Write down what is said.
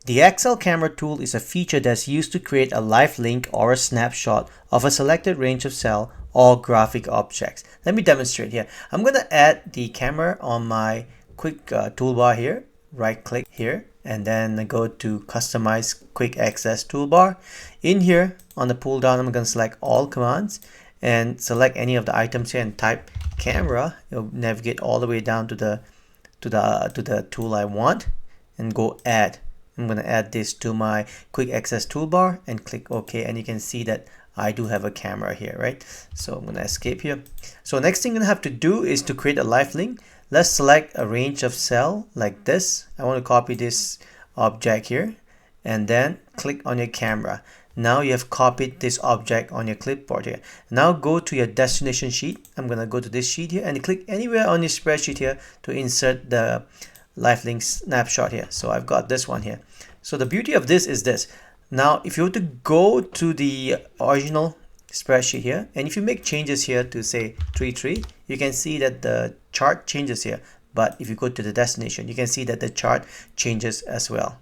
The Excel camera tool is a feature that's used to create a live link or a snapshot of a selected range of cell or graphic objects. Let me demonstrate here. I'm going to add the camera on my quick toolbar here. Right click here and then go to customize quick access toolbar. In here on the pull down, I'm going to select all commands and select any of the items here and type camera. It'll navigate all the way down to the tool I want and go add. I'm going to add this to my quick access toolbar and click OK, and you can see that I do have a camera here, right? So I'm going to escape here. So next thing I'm going to have to do is to create a live link. Let's select a range of cell like this. I want to copy this object here and then click on your camera. Now you have copied this object on your clipboard here. Now go to your destination sheet. I'm going to go to this sheet here and click anywhere on your spreadsheet here to insert the live link snapshot here. So I've got this one here. So the beauty of this is this. Now if you were to go to the original spreadsheet here and if you make changes here to say 3 you can see that the chart changes here. But if you go to the destination, you can see that the chart changes as well.